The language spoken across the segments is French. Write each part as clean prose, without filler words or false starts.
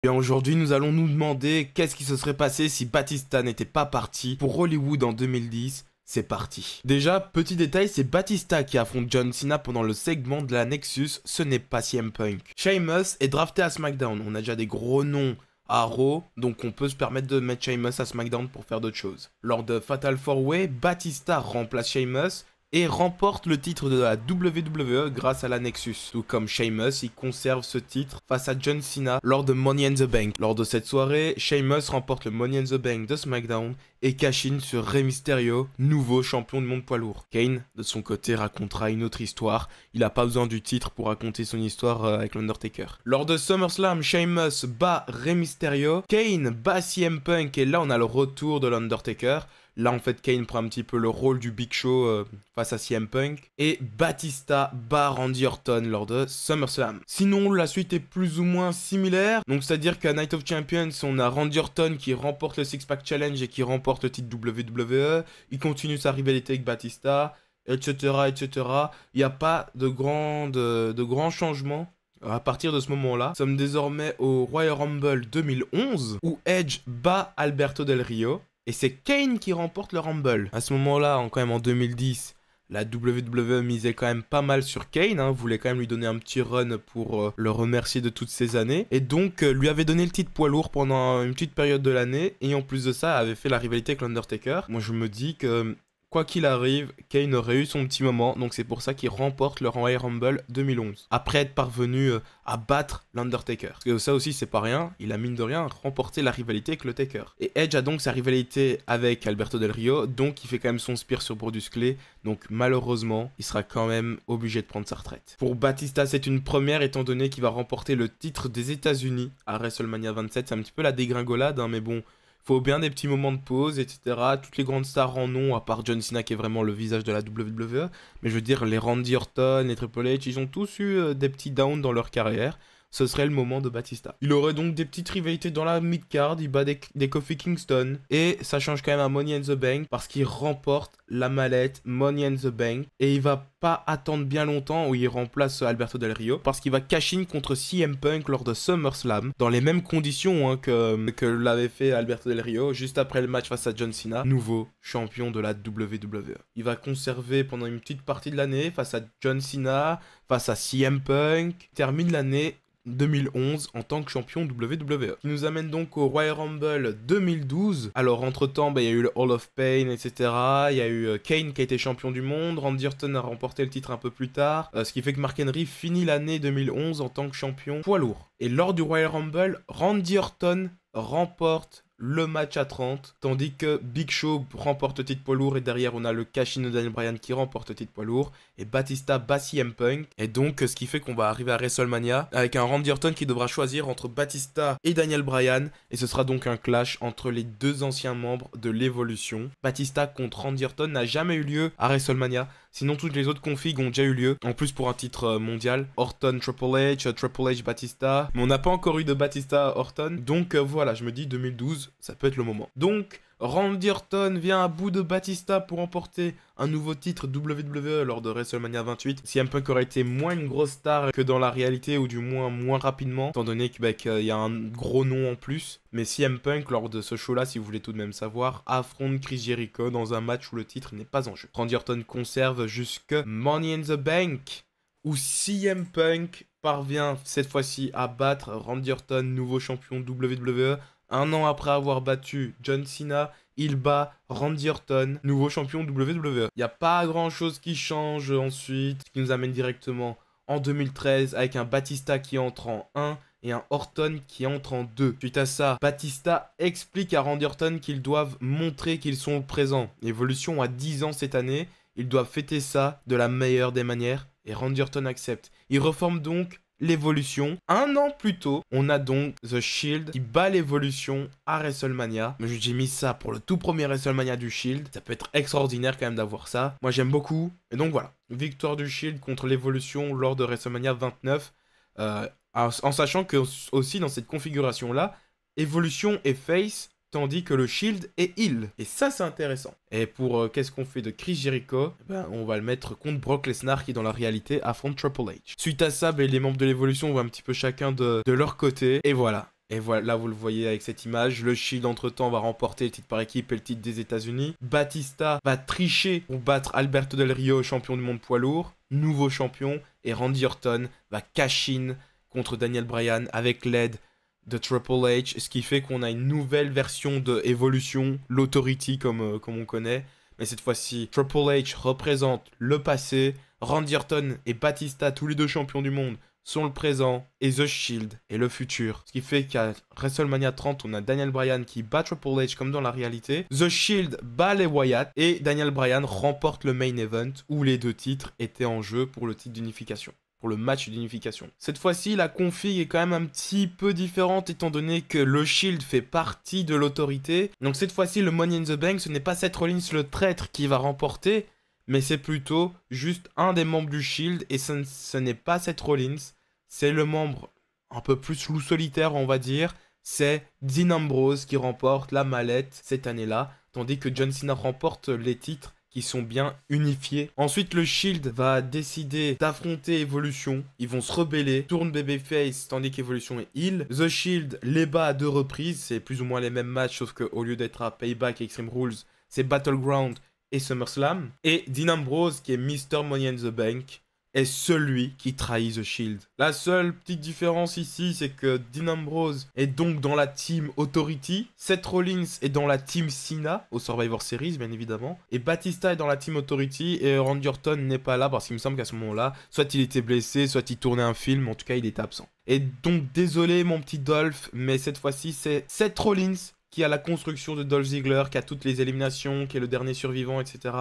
Bien aujourd'hui, nous allons nous demander qu'est-ce qui se serait passé si Batista n'était pas parti pour Hollywood en 2010. C'est parti. Déjà, petit détail, c'est Batista qui affronte John Cena pendant le segment de la Nexus, ce n'est pas CM Punk. Sheamus est drafté à SmackDown, on a déjà des gros noms à Raw, donc on peut se permettre de mettre Sheamus à SmackDown pour faire d'autres choses. Lors de Fatal 4-Way, Batista remplace Sheamus et remporte le titre de la WWE grâce à la Nexus. Tout comme Sheamus, il conserve ce titre face à John Cena lors de Money in the Bank. Lors de cette soirée, Sheamus remporte le Money in the Bank de SmackDown et cash in sur Rey Mysterio, nouveau champion du monde poids lourd. Kane, de son côté, racontera une autre histoire. Il n'a pas besoin du titre pour raconter son histoire avec l'Undertaker. Lors de SummerSlam, Sheamus bat Rey Mysterio, Kane bat CM Punk et là on a le retour de l'Undertaker. Là, en fait, Kane prend un petit peu le rôle du Big Show face à CM Punk. Et Batista bat Randy Orton lors de SummerSlam. Sinon, la suite est plus ou moins similaire. Donc, c'est-à-dire qu'à Night of Champions, on a Randy Orton qui remporte le Six Pack Challenge et qui remporte le titre WWE. Il continue sa rivalité avec Batista, etc., etc. Il n'y a pas de grands changements. À partir de ce moment-là, nous sommes désormais au Royal Rumble 2011 où Edge bat Alberto Del Rio. Et c'est Kane qui remporte le Rumble. À ce moment-là, quand même en 2010, la WWE misait quand même pas mal sur Kane, voulait quand même lui donner un petit run pour le remercier de toutes ces années. Et donc, lui avait donné le titre poids lourd pendant une petite période de l'année. Et en plus de ça, avait fait la rivalité avec l'Undertaker. Moi, je me dis que, quoi qu'il arrive, Kane aurait eu son petit moment. Donc, c'est pour ça qu'il remporte le Royal Rumble 2011. Après être parvenu à battre l'Undertaker. Parce que ça aussi, c'est pas rien. Il a, mine de rien, remporté la rivalité avec le Taker. Et Edge a donc sa rivalité avec Alberto Del Rio. Donc, il fait quand même son spear sur Brodus Clay. Donc, malheureusement, il sera quand même obligé de prendre sa retraite. Pour Batista, c'est une première, étant donné qu'il va remporter le titre des États-Unis à WrestleMania 27. C'est un petit peu la dégringolade, mais bon... Faut bien des petits moments de pause, etc. Toutes les grandes stars en ont, à part John Cena qui est vraiment le visage de la WWE. Mais je veux dire, les Randy Orton, les Triple H, ils ont tous eu des petits downs dans leur carrière. Ce serait le moment de Batista. Il aurait donc des petites rivalités dans la mid-card, il bat des Kofi Kingston. Et ça change quand même à Money in the Bank parce qu'il remporte la mallette Money in the Bank. Et il va pas attendre bien longtemps où il remplace Alberto Del Rio parce qu'il va cash in contre CM Punk lors de SummerSlam dans les mêmes conditions que l'avait fait Alberto Del Rio juste après le match face à John Cena, nouveau champion de la WWE. Il va conserver pendant une petite partie de l'année face à John Cena, face à CM Punk, termine l'année 2011 en tant que champion WWE. Qui nous amène donc au Royal Rumble 2012. Alors entre temps, il y a eu le Hall of Pain, etc. Il y a eu Kane qui a été champion du monde. Randy Orton a remporté le titre un peu plus tard. Ce qui fait que Mark Henry finit l'année 2011 en tant que champion poids lourd. Et lors du Royal Rumble, Randy Orton remporte le match à 30, tandis que Big Show remporte le titre poids lourd et derrière on a le cash-in de Daniel Bryan qui remporte le titre poids lourd et Batista bat CM Punk. Et donc ce qui fait qu'on va arriver à WrestleMania avec un Randy Orton qui devra choisir entre Batista et Daniel Bryan et ce sera donc un clash entre les deux anciens membres de l'Evolution. Batista contre Randy Orton n'a jamais eu lieu à WrestleMania, sinon toutes les autres configs ont déjà eu lieu, en plus pour un titre mondial. Orton Triple H, Triple H Batista, mais on n'a pas encore eu de Batista Orton, donc voilà, je me dis 2012 ça peut être le moment. Donc, Randy Orton vient à bout de Batista pour remporter un nouveau titre WWE lors de WrestleMania 28. CM Punk aurait été moins une grosse star que dans la réalité, ou du moins rapidement, étant donné qu'il y a un gros nom en plus. Mais CM Punk, lors de ce show-là, si vous voulez tout de même savoir, affronte Chris Jericho dans un match où le titre n'est pas en jeu. Randy Orton conserve jusque Money in the Bank, où CM Punk parvient cette fois-ci à battre Randy Orton, nouveau champion WWE. Un an après avoir battu John Cena, il bat Randy Orton, nouveau champion WWE. Il n'y a pas grand-chose qui change ensuite, ce qui nous amène directement en 2013 avec un Batista qui entre en 1 et un Orton qui entre en 2. Suite à ça, Batista explique à Randy Orton qu'ils doivent montrer qu'ils sont présents. L'évolution a 10 ans cette année, ils doivent fêter ça de la meilleure des manières et Randy Orton accepte. Il reforme donc l'Evolution. Un an plus tôt, on a donc The Shield qui bat l'Evolution à WrestleMania. J'ai mis ça pour le tout premier WrestleMania du Shield. Ça peut être extraordinaire quand même d'avoir ça. Moi j'aime beaucoup. Et donc voilà, victoire du Shield contre l'Evolution lors de WrestleMania 29. En sachant que aussi dans cette configuration-là, Evolution est face, tandis que le Shield est heal. Et ça, c'est intéressant. Et pour qu'est-ce qu'on fait de Chris Jericho, on va le mettre contre Brock Lesnar qui, dans la réalité, affronte Triple H. Suite à ça, les membres de l'Evolution vont un petit peu chacun de leur côté. Et voilà. Et voilà, là vous le voyez avec cette image, le Shield entre-temps va remporter le titre par équipe et le titre des États-Unis. Batista va tricher pour battre Alberto Del Rio, champion du monde poids lourd, nouveau champion. Et Randy Orton va cash-in contre Daniel Bryan avec l'aide de Triple H, ce qui fait qu'on a une nouvelle version de Evolution, l'Authority comme on connaît. Mais cette fois-ci, Triple H représente le passé, Randy Orton et Batista, tous les deux champions du monde, sont le présent, et The Shield est le futur. Ce qui fait qu'à WrestleMania 30, on a Daniel Bryan qui bat Triple H comme dans la réalité. The Shield bat les Wyatt, et Daniel Bryan remporte le main event, où les deux titres étaient en jeu pour le titre d'unification. Pour le match d'unification. Cette fois-ci, la config est quand même un petit peu différente étant donné que le Shield fait partie de l'autorité. Donc cette fois-ci, le Money in the Bank, ce n'est pas Seth Rollins le traître qui va remporter, mais c'est plutôt juste un des membres du Shield et ce n'est pas Seth Rollins, c'est le membre un peu plus loup solitaire, on va dire. C'est Dean Ambrose qui remporte la mallette cette année-là, tandis que John Cena remporte les titres qui sont bien unifiés. Ensuite, le Shield va décider d'affronter Evolution. Ils vont se rebeller, tourne babyface, tandis qu'Evolution est heel. The Shield les bat à 2 reprises. C'est plus ou moins les mêmes matchs, sauf qu'au lieu d'être à Payback et Extreme Rules, c'est Battleground et SummerSlam. Et Dean Ambrose, qui est Mr. Money in the Bank, est celui qui trahit The Shield. La seule petite différence ici, c'est que Dean Ambrose est donc dans la team Authority, Seth Rollins est dans la team Cena, au Survivor Series bien évidemment, et Batista est dans la team Authority, et Randy Orton n'est pas là parce qu'il me semble qu'à ce moment-là, soit il était blessé, soit il tournait un film, en tout cas il était absent. Et donc désolé mon petit Dolph, mais cette fois-ci c'est Seth Rollins qui a la construction de Dolph Ziggler, qui a toutes les éliminations, qui est le dernier survivant, etc.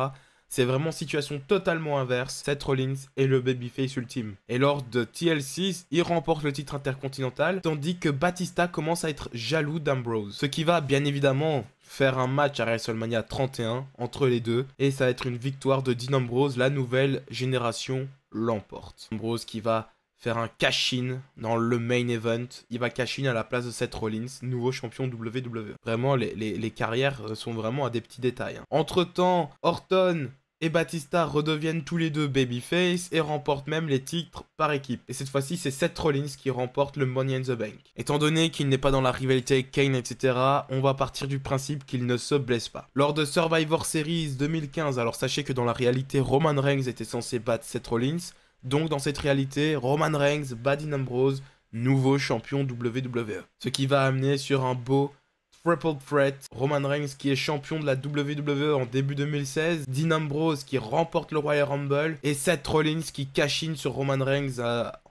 C'est vraiment situation totalement inverse. Seth Rollins est le babyface ultime. Et lors de TLC, il remporte le titre intercontinental, tandis que Batista commence à être jaloux d'Ambrose. Ce qui va bien évidemment faire un match à WrestleMania 31 entre les deux. Et ça va être une victoire de Dean Ambrose, la nouvelle génération l'emporte. Ambrose qui va faire un cash-in dans le main event. Il va cash-in à la place de Seth Rollins, nouveau champion WWE. Vraiment, les carrières sont vraiment à des petits détails. Entre-temps, Orton et Batista redeviennent tous les deux babyface et remportent même les titres par équipe. Et cette fois-ci, c'est Seth Rollins qui remporte le Money in the Bank. Étant donné qu'il n'est pas dans la rivalité avec Kane, etc., on va partir du principe qu'il ne se blesse pas. Lors de Survivor Series 2015, alors sachez que dans la réalité, Roman Reigns était censé battre Seth Rollins. Donc dans cette réalité, Roman Reigns bat Dean Ambrose, nouveau champion WWE. Ce qui va amener sur un beau Triple Threat, Roman Reigns qui est champion de la WWE en début 2016, Dean Ambrose qui remporte le Royal Rumble, et Seth Rollins qui cash in sur Roman Reigns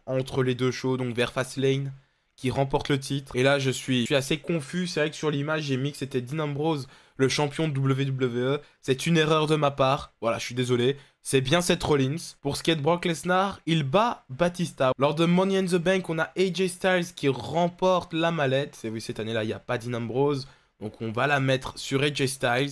entre les deux shows, donc vers Fastlane, qui remporte le titre. Et là je suis assez confus, c'est vrai que sur l'image j'ai mis que c'était Dean Ambrose, le champion de WWE, c'est une erreur de ma part, voilà je suis désolé. C'est bien Seth Rollins. Pour ce qui est de Brock Lesnar, il bat Batista. Lors de Money in the Bank, on a AJ Styles qui remporte la mallette. Et oui, cette année-là, il n'y a pas Dean Ambrose. Donc on va la mettre sur AJ Styles.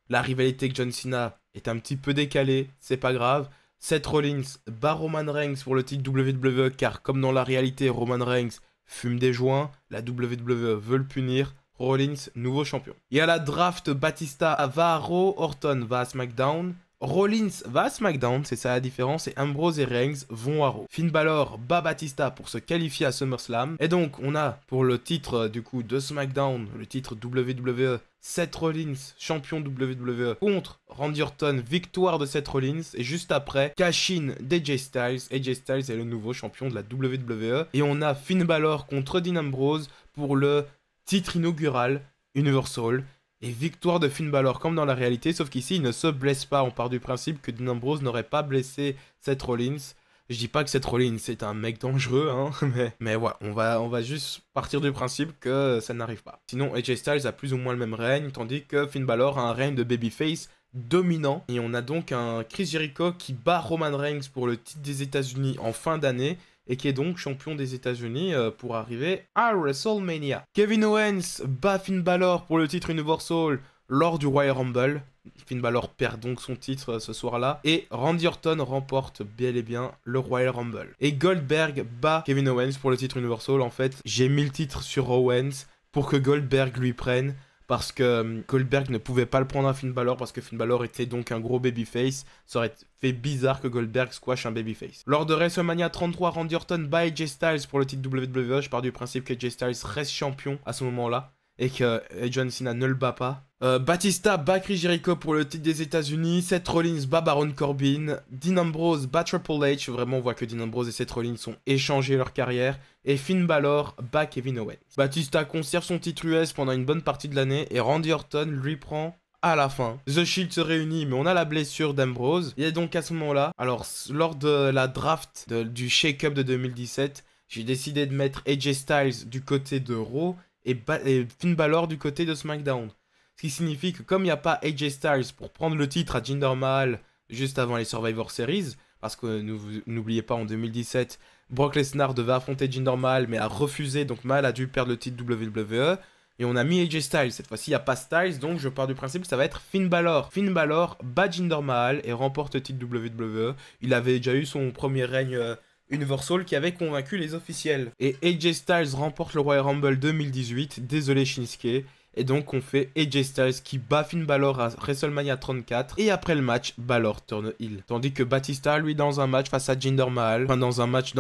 La rivalité avec John Cena est un petit peu décalée. C'est pas grave. Seth Rollins bat Roman Reigns pour le titre WWE. Car comme dans la réalité, Roman Reigns fume des joints. La WWE veut le punir. Rollins, nouveau champion. Il y a la draft, Batista va à Raw, Orton va à SmackDown. Rollins va à SmackDown, c'est ça la différence, et Ambrose et Reigns vont à Raw. Finn Balor bat Batista pour se qualifier à SummerSlam. Et donc, on a pour le titre du coup de SmackDown, le titre WWE, Seth Rollins, champion WWE, contre Randy Orton, victoire de Seth Rollins. Et juste après, cash-in d'AJ Styles. AJ Styles est le nouveau champion de la WWE. Et on a Finn Balor contre Dean Ambrose pour le titre inaugural Universal. Et victoire de Finn Balor comme dans la réalité, sauf qu'ici il ne se blesse pas. On part du principe que Dean Ambrose n'aurait pas blessé Seth Rollins. Je dis pas que Seth Rollins c'est un mec dangereux, hein, mais voilà, on va juste partir du principe que ça n'arrive pas. Sinon AJ Styles a plus ou moins le même règne, tandis que Finn Balor a un règne de babyface dominant. Et on a donc un Chris Jericho qui bat Roman Reigns pour le titre des États-Unis en fin d'année, et qui est donc champion des États-Unis pour arriver à WrestleMania. Kevin Owens bat Finn Balor pour le titre Universal lors du Royal Rumble. Finn Balor perd donc son titre ce soir-là. Et Randy Orton remporte bel et bien le Royal Rumble. Et Goldberg bat Kevin Owens pour le titre Universal. En fait, j'ai mis le titre sur Owens pour que Goldberg lui prenne. parce que Goldberg ne pouvait pas le prendre à Finn Balor parce que Finn Balor était donc un gros babyface. Ça aurait fait bizarre que Goldberg squash un babyface. Lors de WrestleMania 33, Randy Orton bat AJ Styles pour le titre WWE. Je pars du principe que AJ Styles reste champion à ce moment-là et que John Cena ne le bat pas. Batista bat Chris Jericho pour le titre des États-Unis. Seth Rollins bat Baron Corbin. Dean Ambrose bat Triple H. Vraiment, on voit que Dean Ambrose et Seth Rollins ont échangé leur carrière. Et Finn Balor bat Kevin Owens. Batista conserve son titre US pendant une bonne partie de l'année et Randy Orton lui prend à la fin. The Shield se réunit, mais on a la blessure d'Ambrose. Et donc à ce moment-là, alors lors de la draft du Shake-Up de 2017, j'ai décidé de mettre AJ Styles du côté de Raw et Finn Balor du côté de SmackDown. Ce qui signifie que comme il n'y a pas AJ Styles pour prendre le titre à Jinder Mahal juste avant les Survivor Series, parce que n'oubliez pas, en 2017, Brock Lesnar devait affronter Jinder Mahal mais a refusé, donc Mahal a dû perdre le titre WWE. Et on a mis AJ Styles. Cette fois-ci, il n'y a pas Styles, donc je pars du principe que ça va être Finn Balor. Finn Balor bat Jinder Mahal et remporte le titre WWE. Il avait déjà eu son premier règne Universal qui avait convaincu les officiels. Et AJ Styles remporte le Royal Rumble 2018. Désolé Shinsuke. Et donc on fait AJ Styles qui bat Finn Balor à WrestleMania 34. Et après le match, Balor turn heel. Tandis que Batista, lui, dans un match face à Jinder Mahal, enfin dans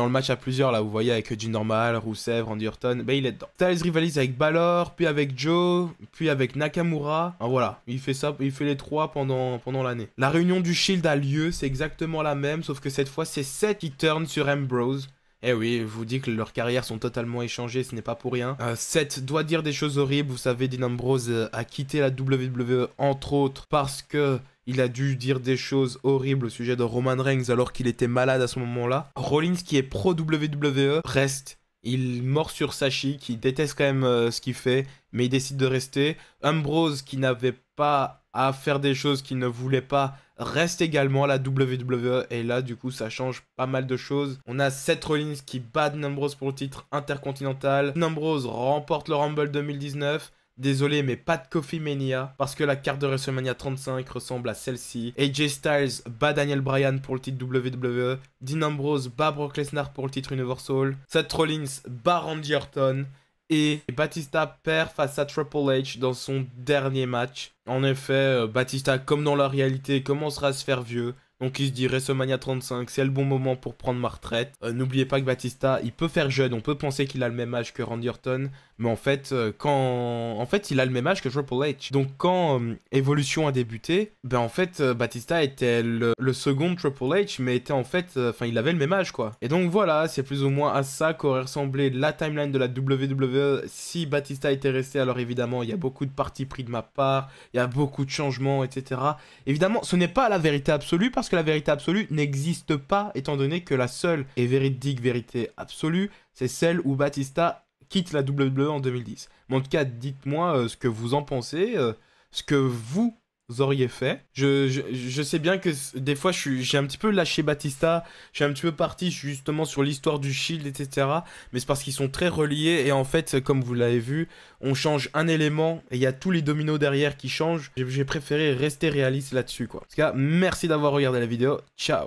le match à plusieurs, là, vous voyez, avec Jinder Mahal, Rusev, Randy Orton, ben il est dedans. Styles rivalise avec Balor, puis avec Joe, puis avec Nakamura. Enfin, voilà, il fait ça, il fait les trois pendant l'année. La réunion du Shield a lieu, c'est exactement la même, sauf que cette fois, c'est Seth qui turn sur Ambrose. Eh oui, je vous dis que leurs carrières sont totalement échangées, ce n'est pas pour rien. Seth doit dire des choses horribles, vous savez, Dean Ambrose a quitté la WWE, entre autres, parce que il a dû dire des choses horribles au sujet de Roman Reigns alors qu'il était malade à ce moment-là. Rollins, qui est pro WWE, reste. Il mord sur sa chic, il déteste quand même ce qu'il fait, mais il décide de rester. Ambrose, qui n'avait pas à faire des choses qu'il ne voulait pas, reste également à la WWE. Et là, du coup, ça change pas mal de choses. On a Seth Rollins qui bat Dean Ambrose pour le titre intercontinental. Dean Ambrose remporte le Rumble 2019. Désolé, mais pas de Coffee Mania, parce que la carte de WrestleMania 35 ressemble à celle-ci. AJ Styles bat Daniel Bryan pour le titre WWE. Dean Ambrose bat Brock Lesnar pour le titre Universal. Seth Rollins bat Randy Orton. Et Batista perd face à Triple H dans son dernier match. En effet, Batista, comme dans la réalité, commencera à se faire vieux. Donc il se dit WrestleMania 35, c'est le bon moment pour prendre ma retraite. N'oubliez pas que Batista, il peut faire jeune, on peut penser qu'il a le même âge que Randy Orton, mais en fait, il a le même âge que Triple H. Donc quand Evolution a débuté, ben en fait, Batista était le second Triple H, mais était en fait, il avait le même âge quoi. Et donc voilà, c'est plus ou moins à ça qu'aurait ressemblé la timeline de la WWE si Batista était resté. Alors évidemment, il y a beaucoup de partis pris de ma part, il y a beaucoup de changements, etc. Évidemment, ce n'est pas la vérité absolue, parce que la vérité absolue n'existe pas, étant donné que la seule et véridique vérité absolue, c'est celle où Batista quitte la WWE en 2010. Mais en tout cas, dites-moi ce que vous en pensez, ce que vous auriez fait. Je sais bien que des fois, j'ai un petit peu lâché Batista, je suis un petit peu parti justement sur l'histoire du Shield, etc. Mais c'est parce qu'ils sont très reliés, et en fait, comme vous l'avez vu, on change un élément, et il y a tous les dominos derrière qui changent. J'ai préféré rester réaliste là-dessus, quoi. En tout cas, merci d'avoir regardé la vidéo, ciao.